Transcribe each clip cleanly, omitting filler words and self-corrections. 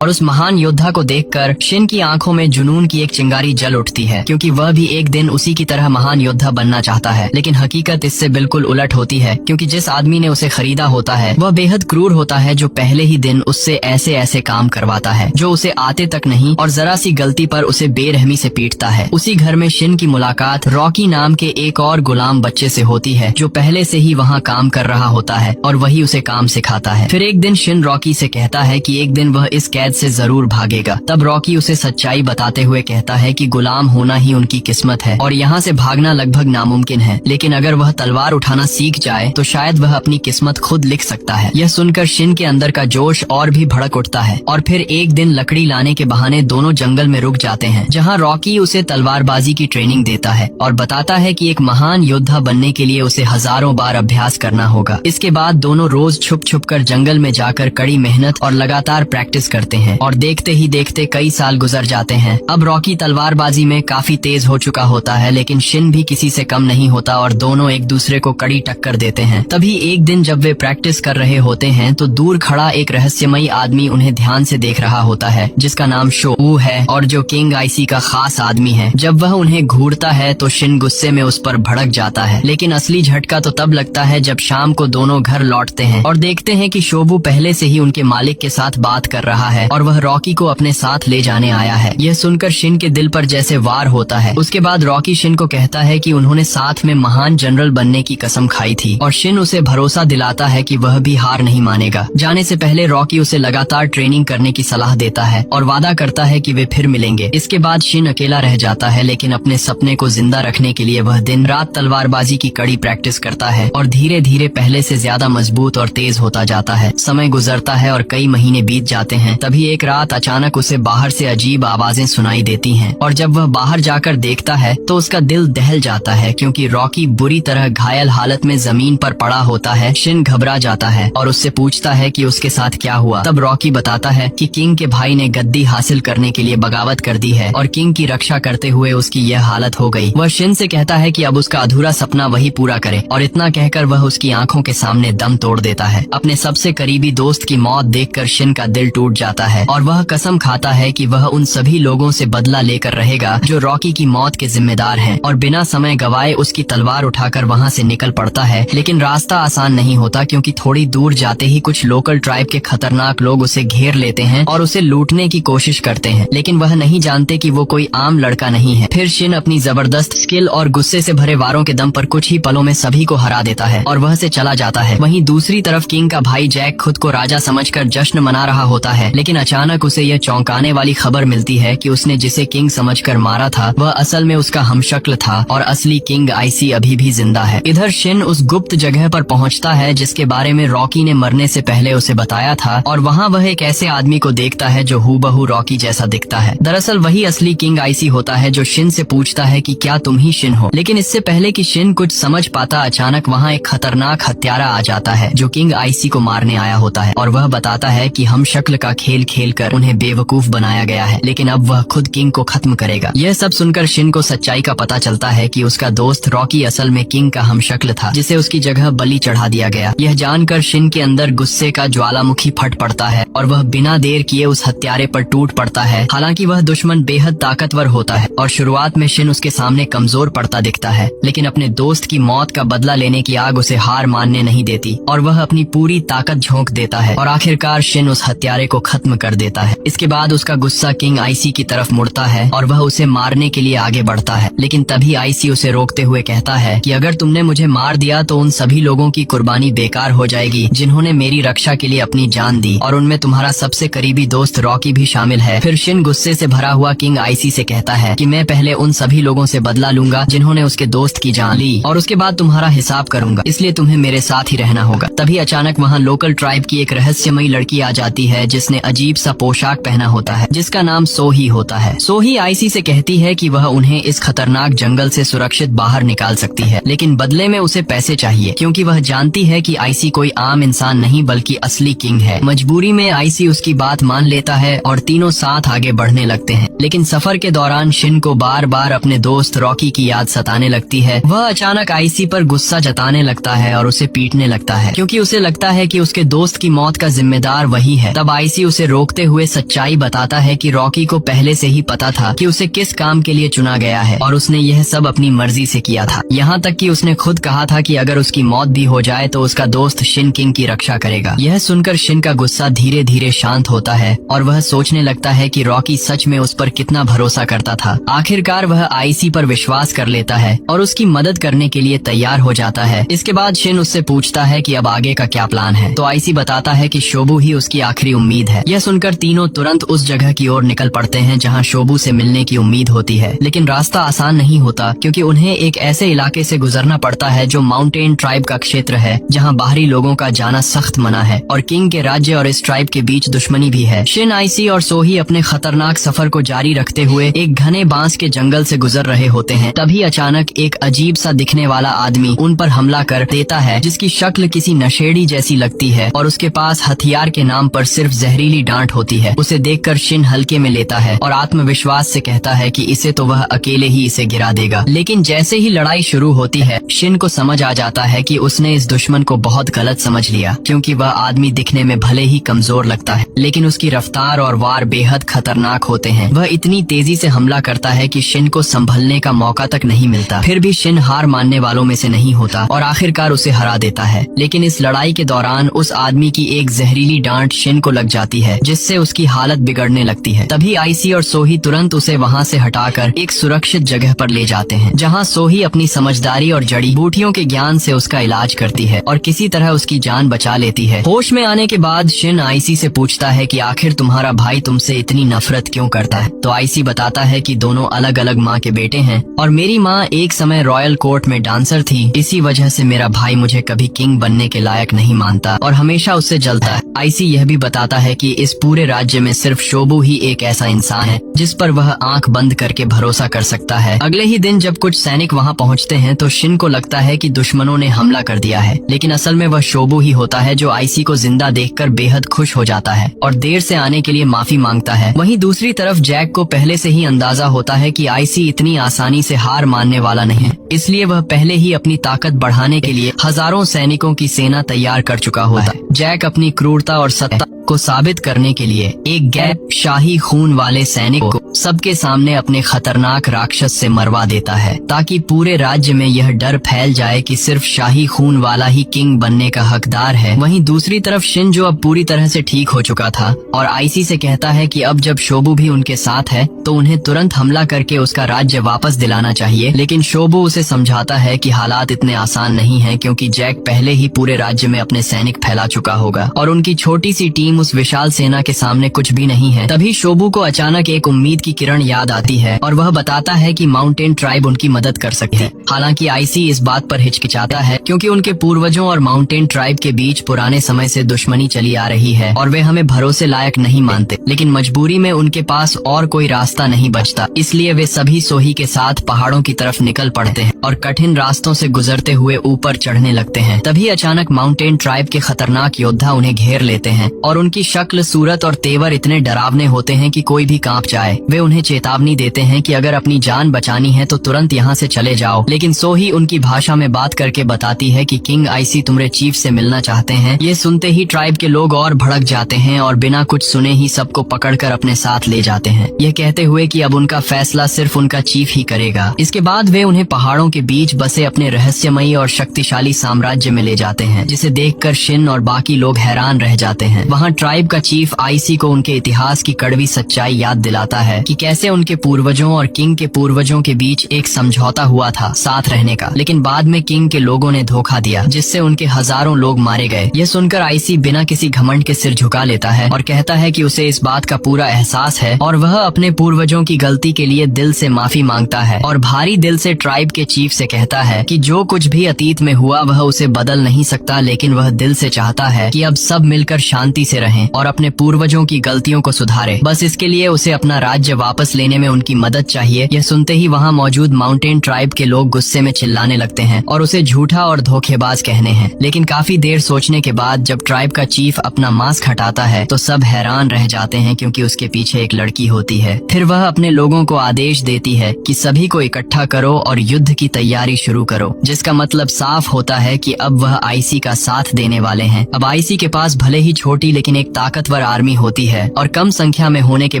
और उस महान योद्धा को देखकर शिन की आंखों में जुनून की एक चिंगारी जल उठती है, क्योंकि वह भी एक दिन उसी की तरह महान योद्धा बनना चाहता है। लेकिन हकीकत इससे बिल्कुल उलट होती है, क्योंकि जिस आदमी ने उसे खरीदा होता है वह बेहद क्रूर होता है, जो पहले ही दिन उससे ऐसे ऐसे काम करवाता है जो उसे आते तक नहीं और जरा सी गलती पर उसे बेरहमी से पीटता है। उसी घर में शिन की मुलाकात रॉकी नाम के एक और गुलाम बच्चे से होती है, जो पहले से ही वहाँ काम कर रहा होता है और वही उसे काम सिखाता है। फिर एक दिन शिन रॉकी से कहता है कि एक दिन वह इस कैद से जरूर भागेगा। तब रॉकी उसे सच्चाई बताते हुए कहता है कि गुलाम होना ही उनकी किस्मत है और यहाँ से भागना लगभग नामुमकिन है, लेकिन अगर वह तलवार उठाना सीख जाए तो शायद वह अपनी किस्मत खुद लिख सकता है। यह सुनकर शिन के अंदर का जोश और भी भड़क उठता है और फिर एक दिन लकड़ी लाने के बहाने दोनों जंगल में रुक जाते हैं, जहाँ रॉकी उसे तलवारबाजी की ट्रेनिंग देता है और बताता है कि एक महान योद्धा बनने के लिए उसे हजारों बार अभ्यास करना होगा। इसके बाद दोनों रोज छुप छुप कर जंगल में जाकर कड़ी मेहनत और लगातार प्रैक्टिस करते हैं और देखते ही देखते कई साल गुजर जाते हैं। अब रॉकी तलवारबाजी में काफी तेज हो चुका होता है, लेकिन शिन भी किसी से कम नहीं होता और दोनों एक दूसरे को कड़ी टक्कर देते हैं। तभी एक दिन जब वे प्रैक्टिस कर रहे होते हैं तो दूर खड़ा एक रहस्यमयी आदमी उन्हें ध्यान से देख रहा होता है, जिसका नाम शो वू है और जो किंग आईसी का खास आदमी है। जब वह उन्हें घूरता है तो शिन गुस्से में उस पर भड़क जाता है, लेकिन असली झटका तो तब लगता है जब शाम को दोनों घर लौटते हैं और देखते हैं कि शोबू पहले से ही उनके मालिक के साथ बात कर रहा है और वह रॉकी को अपने साथ ले जाने आया है। यह सुनकर शिन के दिल पर जैसे वार होता है। उसके बाद रॉकी शिन को कहता है कि उन्होंने साथ में महान जनरल बनने की कसम खाई थी और शिन उसे भरोसा दिलाता है कि वह भी हार नहीं मानेगा। जाने से पहले रॉकी उसे लगातार ट्रेनिंग करने की सलाह देता है और वादा करता है कि वे फिर मिलेंगे। इसके बाद शिन अकेला रह जाता है, लेकिन अपने सपने को जिंदा रखने के लिए वह दिन रात तलवारबाजी की कड़ी प्रैक्टिस करता है और धीरे धीरे पहले से ज्यादा मजबूत और तेज होता जाता है। समय गुजरता है और कई महीने बीत जाते हैं। तभी एक रात अचानक उसे बाहर से अजीब आवाजें सुनाई देती हैं और जब वह बाहर जाकर देखता है तो उसका दिल दहल जाता है, क्योंकि रॉकी बुरी तरह घायल हालत में जमीन पर पड़ा होता है। शिन घबरा जाता है और उससे पूछता है कि उसके साथ क्या हुआ। तब रॉकी बताता है कि किंग के भाई ने गद्दी हासिल करने के लिए बगावत कर दी है और किंग की रक्षा करते हुए उसकी यह हालत हो गई। वह शिन से कहता है कि अब उसका अधूरा सपना वही पूरा करे और इतना कहकर वह उसकी आंखों के सामने दम तोड़ देता है। अपने सबसे करीबी दोस्त की मौत देखकर शिन का दिल टूट जाता है और वह कसम खाता है कि वह उन सभी लोगों से बदला लेकर रहेगा जो रॉकी की मौत के जिम्मेदार हैं और बिना समय गवाए उसकी तलवार उठाकर वहाँ से निकल पड़ता है। लेकिन रास्ता आसान नहीं होता, क्योंकि थोड़ी दूर जाते ही कुछ लोकल ट्राइब के खतरनाक लोग उसे घेर लेते हैं और उसे लूटने की कोशिश करते हैं, लेकिन वह नहीं जानते कि वो कोई आम लड़का नहीं है। फिर शिन अपनी जबरदस्त स्किल और गुस्से से भरे वारों के दम पर कुछ ही पलों में सभी को हरा देता है और वह से चला जाता है। वहीं दूसरी तरफ किंग का भाई जैक खुद को राजा समझकर जश्न मना रहा होता है, लेकिन अचानक उसे यह चौंकाने वाली खबर मिलती है कि उसने जिसे किंग समझकर मारा था वह असल में उसका हमशक्ल था और असली किंग आईसी अभी भी जिंदा है। इधर शिन उस गुप्त जगह पर पहुंचता है जिसके बारे में रॉकी ने मरने से पहले उसे बताया था और वहाँ वह एक ऐसे आदमी को देखता है जो हूबहू रॉकी जैसा दिखता है। दरअसल वही असली किंग आईसी होता है, जो शिन से पूछता है कि क्या तुम ही शिन हो। लेकिन इससे पहले कि शिन कुछ समझ पाता, अचानक वहाँ एक खतरनाक हत्यारा आ जाता है जो किंग आईसी को मारने आया होता है और वह बताता है कि हम शक्ल का खेल खेल कर उन्हें बेवकूफ बनाया गया है, लेकिन अब वह खुद किंग को खत्म करेगा। यह सब सुनकर शिन को सच्चाई का पता चलता है कि उसका दोस्त रॉकी असल में किंग का हमशक्ल था, जिसे उसकी जगह बलि चढ़ा दिया गया। यह जानकर शिन के अंदर गुस्से का ज्वालामुखी फट पड़ता है और वह बिना देर किए उस हत्यारे पर टूट पड़ता है। हालांकि वह दुश्मन बेहद ताकतवर होता है और शुरुआत में शिन उसके सामने कमजोर पड़ता दिखता है, लेकिन अपने दोस्त की मौत का बदला लेने की आग उसे हार मानने नहीं देती और वह अपनी पूरी ताकत झोंक देता है और आखिरकार शिन उस हत्यारे को खत्म कर देता है। इसके बाद उसका गुस्सा किंग आईसी की तरफ मुड़ता है और वह उसे मारने के लिए आगे बढ़ता है, लेकिन तभी आईसी उसे रोकते हुए कहता है कि अगर तुमने मुझे मार दिया तो उन सभी लोगों की कुर्बानी बेकार हो जाएगी जिन्होंने मेरी रक्षा के लिए अपनी जान दी, और उनमें तुम्हारा सबसे करीबी दोस्त रॉकी भी शामिल है। फिर शिन गुस्से से भरा हुआ किंग आईसी से कहता है कि मैं पहले उन सभी लोगों से बदला लूंगा जिन्होंने उसके दोस्त की जान ली और उसके बाद तुम्हारा हिसाब करूंगा, इसलिए तुम्हें मेरे साथ ही रहना होगा। तभी अचानक वहाँ लोकल ट्राइब की एक रहस्यमयी लड़की आ जाती है जिसने अजीब सा पोशाक पहना होता है, जिसका नाम सोही होता है। सोही आईसी से कहती है कि वह उन्हें इस खतरनाक जंगल से सुरक्षित बाहर निकाल सकती है, लेकिन बदले में उसे पैसे चाहिए, क्योंकि वह जानती है कि आईसी कोई आम इंसान नहीं बल्कि असली किंग है। मजबूरी में आईसी उसकी बात मान लेता है और तीनों साथ आगे बढ़ने लगते हैं, लेकिन सफर के दौरान शिन को बार बार अपने दोस्त रॉकी की याद सताने लगती है। वह अचानक आईसी पर गुस्सा जताने लगता है और उसे पीटने लगता है, क्योंकि उसे लगता है कि उसके दोस्त की मौत का जिम्मेदार वही है। तब आईसी उसे रोकते हुए सच्चाई बताता है कि रॉकी को पहले से ही पता था कि उसे किस काम के लिए चुना गया है और उसने यह सब अपनी मर्जी से किया था। यहाँ तक कि उसने खुद कहा था कि अगर उसकी मौत भी हो जाए तो उसका दोस्त शिन किंग की रक्षा करेगा। यह सुनकर शिन का गुस्सा धीरे धीरे शांत होता है और वह सोचने लगता है कि रॉकी सच में उस पर कितना भरोसा करता था। आखिरकार वह आईसी पर विश्वास कर लेता है और उसकी मदद करने के लिए तैयार हो जाता है। इसके बाद शिन उससे पूछता है कि अब आगे का क्या प्लान है, तो आईसी बताता है कि शोबू ही उसकी आखिरी उम्मीद है। यह सुनकर तीनों तुरंत उस जगह की ओर निकल पड़ते हैं जहां शोबू से मिलने की उम्मीद होती है, लेकिन रास्ता आसान नहीं होता क्योंकि उन्हें एक ऐसे इलाके से गुजरना पड़ता है जो माउंटेन ट्राइब का क्षेत्र है, जहां बाहरी लोगों का जाना सख्त मना है और किंग के राज्य और इस ट्राइब के बीच दुश्मनी भी है। शिन, आईसी और सोही अपने खतरनाक सफर को जारी रखते हुए एक घने बांस के जंगल से गुजर रहे होते हैं। तभी अचानक एक अजीब सा दिखने वाला आदमी उन पर हमला कर देता है, जिसकी शक्ल किसी नशेड़ी जैसी लगती है और उसके पास हथियार के नाम पर सिर्फ जहरीली डांट होती है। उसे देखकर शिन हल्के में लेता है और आत्मविश्वास से कहता है कि इसे तो वह अकेले ही इसे गिरा देगा। लेकिन जैसे ही लड़ाई शुरू होती है, शिन को समझ आ जाता है कि उसने इस दुश्मन को बहुत गलत समझ लिया, क्योंकि वह आदमी दिखने में भले ही कमजोर लगता है लेकिन उसकी रफ्तार और वार बेहद खतरनाक होते हैं। वह इतनी तेजी से हमला करता है कि शिन को संभलने का मौका तक नहीं मिलता। फिर भी शिन हार मानने वालों में से नहीं होता और आखिरकार उसे हरा देता है। लेकिन इस लड़ाई के दौरान उस आदमी की एक जहरीली डांट शिन को लग जाती है, जिससे उसकी हालत बिगड़ने लगती है। तभी आईसी और सोही तुरंत उसे वहाँ से हटाकर एक सुरक्षित जगह पर ले जाते हैं, जहाँ सोही अपनी समझदारी और जड़ी बूटियों के ज्ञान से उसका इलाज करती है और किसी तरह उसकी जान बचा लेती है। होश में आने के बाद शिन आईसी से पूछता है कि आखिर तुम्हारा भाई तुमसे इतनी नफरत क्यों करता है। तो आईसी बताता है कि दोनों अलग अलग माँ के बेटे हैं और मेरी माँ एक समय रॉयल कोर्ट में डांसर थी, इसी वजह से मेरा भाई मुझे कभी किंग बनने के लायक नहीं मानता और हमेशा उससे जलता है। आईसी यह भी बताता है कि इस पूरे राज्य में सिर्फ शोबू ही एक ऐसा इंसान है जिस पर वह आंख बंद करके भरोसा कर सकता है। अगले ही दिन जब कुछ सैनिक वहां पहुंचते हैं तो शिन को लगता है कि दुश्मनों ने हमला कर दिया है, लेकिन असल में वह शोबू ही होता है जो आईसी को जिंदा देखकर बेहद खुश हो जाता है और देर से आने के लिए माफी मांगता है। वहीं दूसरी तरफ जैक को पहले से ही अंदाजा होता है कि आईसी इतनी आसानी से हार मानने वाला नहीं है, इसलिए वह पहले ही अपनी ताकत बढ़ाने के लिए हजारों सैनिकों की सेना तैयार कर चुका होता है। जैक अपनी क्रूरता और सत्ता को साबित करने के लिए एक गैर शाही खून वाले सैनिक को सबके सामने अपने खतरनाक राक्षस से मरवा देता है, ताकि पूरे राज्य में यह डर फैल जाए कि सिर्फ शाही खून वाला ही किंग बनने का हकदार है। वहीं दूसरी तरफ शिन, जो अब पूरी तरह से ठीक हो चुका था और आईसी से कहता है कि अब जब शोबू भी उनके साथ है तो उन्हें तुरंत हमला करके उसका राज्य वापस दिलाना चाहिए। लेकिन शोबू उसे समझाता है कि हालात इतने आसान नहीं है, क्योंकि जैक पहले ही पूरे राज्य में अपने सैनिक फैला चुका होगा और उनकी छोटी सी टीम उस विशाल सेना के सामने कुछ भी नहीं है। तभी शोबू को अचानक एक उम्मीद की किरण याद आती है और वह बताता है कि माउंटेन ट्राइब उनकी मदद कर सकती है। हालांकि आईसी इस बात पर हिचकिचाता है क्योंकि उनके पूर्वजों और माउंटेन ट्राइब के बीच पुराने समय से दुश्मनी चली आ रही है और वे हमें भरोसे लायक नहीं मानते। लेकिन मजबूरी में उनके पास और कोई रास्ता नहीं बचता, इसलिए वे सभी सोही के साथ पहाड़ों की तरफ निकल पड़ते हैं और कठिन रास्तों से गुजरते हुए ऊपर चढ़ने लगते हैं। तभी अचानक माउंटेन ट्राइब के खतरनाक योद्धा उन्हें घेर लेते हैं और उनकी शक्ल, सूरत और तेवर इतने डरावने होते हैं कि कोई भी कांप जाए। वे उन्हें चेतावनी देते हैं कि अगर अपनी जान बचानी है तो तुरंत यहाँ से चले जाओ। लेकिन सोही उनकी भाषा में बात करके बताती है कि किंग आईसी तुम्हारे चीफ से मिलना चाहते हैं। ये सुनते ही ट्राइब के लोग और भड़क जाते हैं और बिना कुछ सुने ही सबको पकड़कर अपने साथ ले जाते हैं, यह कहते हुए कि अब उनका फैसला सिर्फ उनका चीफ ही करेगा। इसके बाद वे उन्हें पहाड़ों के बीच बसे अपने रहस्यमयी और शक्तिशाली साम्राज्य में ले जाते हैं, जिसे देखकर शिन और बाकी लोग हैरान रह जाते हैं। वहाँ ट्राइब का चीफ आईसी को उनके इतिहास की कड़वी सच्चाई याद दिलाता है कि कैसे उनके पूर्वजों और किंग के पूर्वजों के बीच एक समझौता हुआ था साथ रहने का, लेकिन बाद में किंग के लोगों ने धोखा दिया, जिससे उनके हजारों लोग मारे गए। यह सुनकर आईसी बिना किसी घमंड के सिर झुका लेता है और कहता है कि उसे इस बात का पूरा एहसास है और वह अपने पूर्वजों की गलती के लिए दिल से माफी मांगता है और भारी दिल से ट्राइब के चीफ से कहता है कि जो कुछ भी अतीत में हुआ वह उसे बदल नहीं सकता, लेकिन वह दिल से चाहता है कि अब सब मिलकर शांति से रहें और अपने पूर्वजों की गलतियों को सुधारे। बस इसके लिए उसे अपना राज्य मुझे वापस लेने में उनकी मदद चाहिए। यह सुनते ही वहाँ मौजूद माउंटेन ट्राइब के लोग गुस्से में चिल्लाने लगते हैं और उसे झूठा और धोखेबाज कहने हैं। लेकिन काफी देर सोचने के बाद जब ट्राइब का चीफ अपना मास्क हटाता है तो सब हैरान रह जाते हैं, क्योंकि उसके पीछे एक लड़की होती है। फिर वह अपने लोगों को आदेश देती है कि सभी को इकट्ठा करो और युद्ध की तैयारी शुरू करो, जिसका मतलब साफ होता है कि अब वह आईसी का साथ देने वाले हैं। अब आईसी के पास भले ही छोटी लेकिन एक ताकतवर आर्मी होती है और कम संख्या में होने के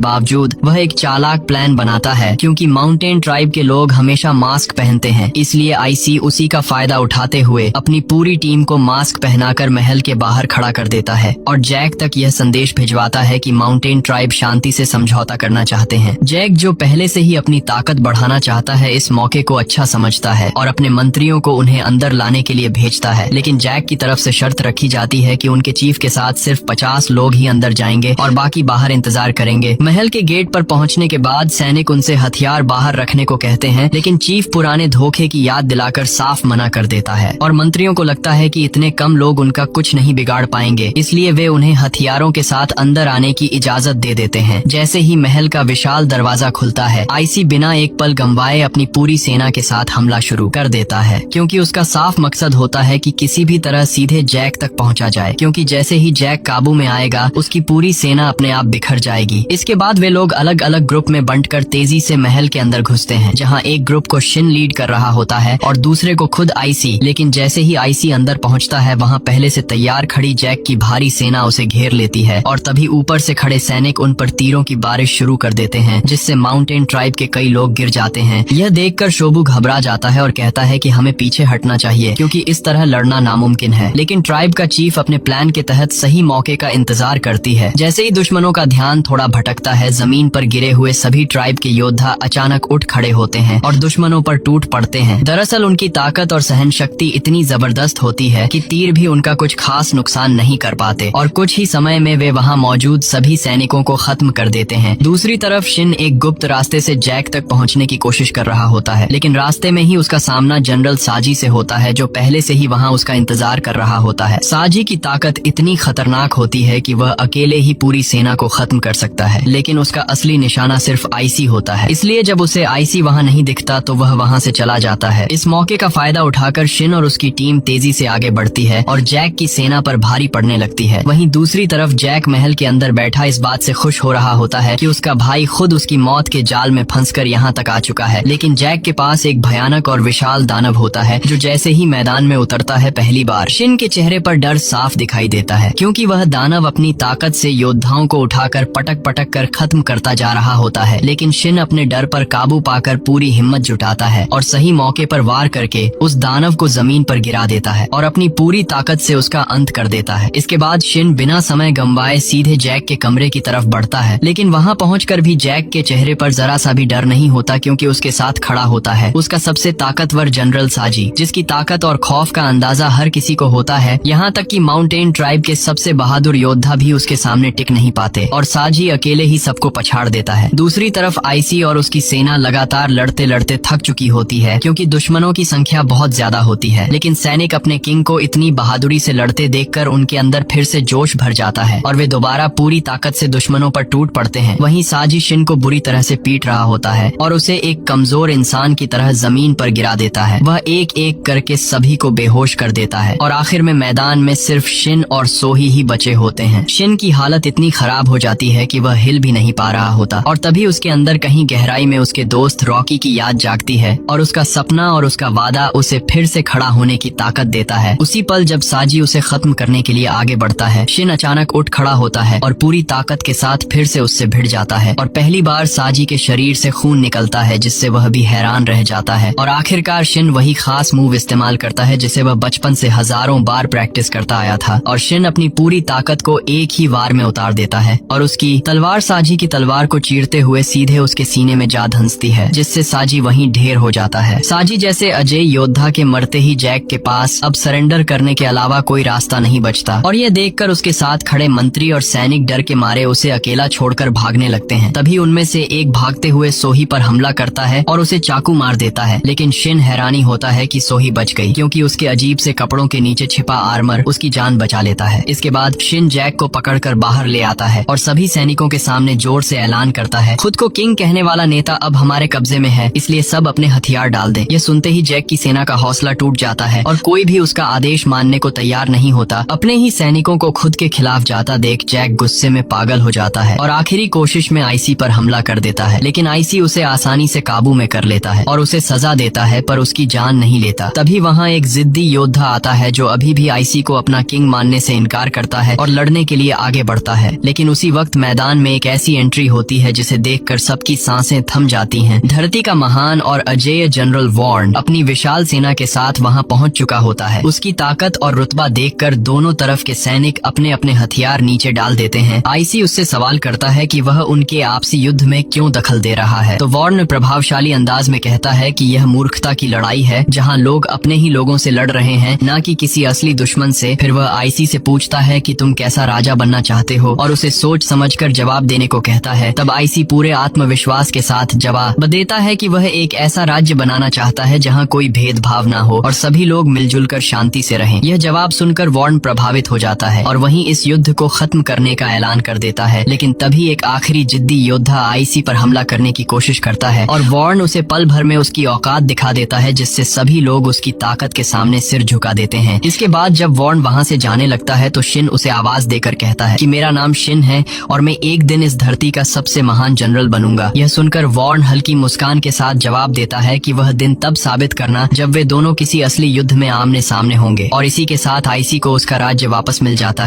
बावजूद वह एक चालाक प्लान बनाता है, क्योंकि माउंटेन ट्राइब के लोग हमेशा मास्क पहनते हैं। इसलिए आईसी उसी का फायदा उठाते हुए अपनी पूरी टीम को मास्क पहनाकर महल के बाहर खड़ा कर देता है और जैक तक यह संदेश भिजवाता है कि माउंटेन ट्राइब शांति से समझौता करना चाहते हैं। जैक, जो पहले से ही अपनी ताकत बढ़ाना चाहता है, इस मौके को अच्छा समझता है और अपने मंत्रियों को उन्हें अंदर लाने के लिए भेजता है। लेकिन जैक की तरफ से शर्त रखी जाती है कि उनके चीफ के साथ सिर्फ 50 लोग ही अंदर जाएंगे और बाकी बाहर इंतजार करेंगे। महल के गेट पर पहुंचने के बाद सैनिक उनसे हथियार बाहर रखने को कहते हैं, लेकिन चीफ पुराने धोखे की याद दिलाकर साफ मना कर देता है और मंत्रियों को लगता है कि इतने कम लोग उनका कुछ नहीं बिगाड़ पाएंगे, इसलिए वे उन्हें हथियारों के साथ अंदर आने की इजाजत दे देते हैं। जैसे ही महल का विशाल दरवाजा खुलता है, आईसी बिना एक पल गंवाए अपनी पूरी सेना के साथ हमला शुरू कर देता है, क्योंकि उसका साफ मकसद होता है कि किसी भी तरह सीधे जैक तक पहुंचा जाए, क्योंकि जैसे ही जैक काबू में आएगा उसकी पूरी सेना अपने आप बिखर जाएगी। इसके बाद वे लोग अलग अलग ग्रुप में बंटकर तेजी से महल के अंदर घुसते हैं, जहां एक ग्रुप को शिन लीड कर रहा होता है और दूसरे को खुद आईसी। लेकिन जैसे ही आईसी अंदर पहुंचता है, वहां पहले से तैयार खड़ी जैक की भारी सेना उसे घेर लेती है और तभी ऊपर से खड़े सैनिक उन पर तीरों की बारिश शुरू कर देते हैं, जिससे माउंटेन ट्राइब के कई लोग गिर जाते हैं। यह देखकर शोबू घबरा जाता है और कहता है कि हमें पीछे हटना चाहिए, क्योंकि इस तरह लड़ना नामुमकिन है। लेकिन ट्राइब का चीफ अपने प्लान के तहत सही मौके का इंतजार करती है। जैसे ही दुश्मनों का ध्यान थोड़ा भटकता है, जमीन पर गिरे हुए सभी ट्राइब के योद्धा अचानक उठ खड़े होते हैं और दुश्मनों पर टूट पड़ते हैं। दरअसल उनकी ताकत और सहन शक्ति इतनी जबरदस्त होती है कि तीर भी उनका कुछ खास नुकसान नहीं कर पाते और कुछ ही समय में वे वहां मौजूद सभी सैनिकों को खत्म कर देते हैं। दूसरी तरफ शिन एक गुप्त रास्ते से जैक तक पहुंचने की कोशिश कर रहा होता है, लेकिन रास्ते में ही उसका सामना जनरल साजी से होता है, जो पहले से ही वहां उसका इंतजार कर रहा होता है। साजी की ताकत इतनी खतरनाक होती है कि वह अकेले ही पूरी सेना को खत्म कर सकता है, लेकिन उसका असली निशाना सिर्फ आईसी होता है। इसलिए जब उसे आईसी वहां नहीं दिखता तो वह वहां से चला जाता है। इस मौके का फायदा उठाकर शिन और उसकी टीम तेजी से आगे बढ़ती है और जैक की सेना पर भारी पड़ने लगती है। वहीं दूसरी तरफ जैक महल के अंदर बैठा इस बात से खुश हो रहा होता है कि उसका भाई खुद उसकी मौत के जाल में फंसकर यहाँ तक आ चुका है। लेकिन जैक के पास एक भयानक और विशाल दानव होता है, जो जैसे ही मैदान में उतरता है पहली बार, शिन के चेहरे पर डर साफ दिखाई देता है, क्योंकि वह दानव अपनी ताकत से योद्धाओं को उठाकर पटक पटक कर खत्म करता जा रहा होता है। लेकिन शिन अपने डर पर काबू पाकर पूरी हिम्मत जुटाता है और सही मौके पर वार करके उस दानव को जमीन पर गिरा देता है और अपनी पूरी ताकत से उसका अंत कर देता है। इसके बाद शिन बिना समय गंवाए सीधे जैक के कमरे की तरफ बढ़ता है, लेकिन वहां पहुंचकर भी जैक के चेहरे पर जरा सा भी डर नहीं होता, क्योंकि उसके साथ खड़ा होता है उसका सबसे ताकतवर जनरल साजी, जिसकी ताकत और खौफ का अंदाजा हर किसी को होता है। यहाँ तक कि माउंटेन ट्राइब के सबसे बहादुर योद्धा भी उसके सामने टिक नहीं पाते और साजी अकेले ही सबको पछाड़ देता है। दूसरी तरफ आईसी और उसकी सेना लगातार लड़ते लड़ते थक चुकी होती है, क्योंकि दुश्मनों की संख्या बहुत ज्यादा होती है। लेकिन सैनिक अपने किंग को इतनी बहादुरी से लड़ते देखकर उनके अंदर फिर से जोश भर जाता है और वे दोबारा पूरी ताकत से दुश्मनों पर टूट पड़ते हैं। वहीं साजी शिन को बुरी तरह से पीट रहा होता है और उसे एक कमजोर इंसान की तरह जमीन पर गिरा देता है। वह एक एक करके सभी को बेहोश कर देता है और आखिर में मैदान में सिर्फ शिन और सोही ही बचे होते हैं। शिन की हालत इतनी खराब हो जाती है कि वह हिल भी नहीं पा रहा होता और तभी उसके अंदर कहीं गहराई में उसके दोस्त रॉकी की याद जागती है और उसका सपना और उसका वादा उसे फिर से खड़ा होने की ताकत देता है। उसी पल जब साजी उसे खत्म करने के लिए आगे बढ़ता है, शिन अचानक उठ खड़ा होता है और पूरी ताकत के साथ फिर से उससे भिड़ जाता है और पहली बार साजी के शरीर से खून निकलता है, जिससे वह भी हैरान रह जाता है। और आखिरकार शिन वही खास मूव इस्तेमाल करता है जिसे वह बचपन से हजारों बार प्रैक्टिस करता आया था और शिन अपनी पूरी ताकत को एक ही वार में उतार देता है और उसकी तलवार साजी की तलवार को चीरते हुए सीधे उसके सीने में जा धंसती है, जिससे साजी वहीं ढेर हो जाता है। साजी जैसे अजय योद्धा के मरते ही जैक के पास अब सरेंडर करने के अलावा कोई रास्ता नहीं बचता और यह देखकर उसके साथ खड़े मंत्री और सैनिक डर के मारे उसे अकेला छोड़कर भागने लगते हैं। तभी उनमें से एक भागते हुए सोही पर हमला करता है और उसे चाकू मार देता है, लेकिन शिन हैरानी होता है कि सोही बच गई, क्योंकि उसके अजीब से कपड़ों के नीचे छिपा आर्मर उसकी जान बचा लेता है। इसके बाद शिन जैक को पकड़कर बाहर ले आता है और सभी सैनिकों के सामने जोर से ऐलान करता है। खुद को किंग कहने वाला नेता अब हमारे कब्जे में है, इसलिए सब अपने हथियार डाल दें। यह सुनते ही जैक की सेना का हौसला टूट जाता है और कोई भी उसका आदेश मानने को तैयार नहीं होता। अपने ही सैनिकों को खुद के खिलाफ जाता देख जैक गुस्से में पागल हो जाता है और आखिरी कोशिश में आईसी पर हमला कर देता है, लेकिन आईसी उसे आसानी से काबू में कर लेता है और उसे सजा देता है, पर उसकी जान नहीं लेता। तभी वहाँ एक जिद्दी योद्धा आता है जो अभी भी आईसी को अपना किंग मानने से इनकार करता है और लड़ने के लिए आगे बढ़ता है। लेकिन उसी वक्त मैदान में एक ऐसी एंट्री होती है जिसे देखकर सबकी सांसें थम जाती हैं। धरती का महान और अजेय जनरल वॉर्न अपनी विशाल सेना के साथ वहां पहुंच चुका होता है। उसकी ताकत और रुतबा देखकर दोनों तरफ के सैनिक अपने अपने हथियार नीचे डाल देते हैं। आईसी उससे सवाल करता है कि वह उनके आपसी युद्ध में क्यों दखल दे रहा है, तो वॉर्न प्रभावशाली अंदाज में कहता है कि यह मूर्खता की लड़ाई है जहां लोग अपने ही लोगों से लड़ रहे हैं, न कि किसी असली दुश्मन से। फिर वह आईसी से पूछता है कि तुम कैसा राजा बनना चाहते हो और उसे सोच समझकर जवाब देने को कहता है। तब आईसी पूरे आत्मविश्वास के साथ जवाब देता है कि वह एक ऐसा राज्य बनाना चाहता है जहां कोई भेदभाव ना हो और सभी लोग मिलजुल कर शांति से रहें। यह जवाब सुनकर वॉर्न प्रभावित हो जाता है और वहीं इस युद्ध को खत्म करने का ऐलान कर देता है। लेकिन तभी एक आखिरी जिद्दी योद्धा आईसी पर हमला करने की कोशिश करता है और वॉर्न उसे पल भर में उसकी औकात दिखा देता है, जिससे सभी लोग उसकी ताकत के सामने सिर झुका देते हैं। इसके बाद जब वॉर्न वहाँ से जाने लगता है तो शिन उसे आवाज देकर कहता है कि मेरा नाम शिन है और मैं एक दिन इस धरती का सबसे महान जनरल बनूंगा। यह सुनकर वॉर्न हल्की मुस्कान के साथ जवाब देता है कि वह दिन तब साबित करना जब वे दोनों किसी असली युद्ध में आमने सामने होंगे। और इसी के साथ आईसी को उसका राज्य वापस मिल जाता है।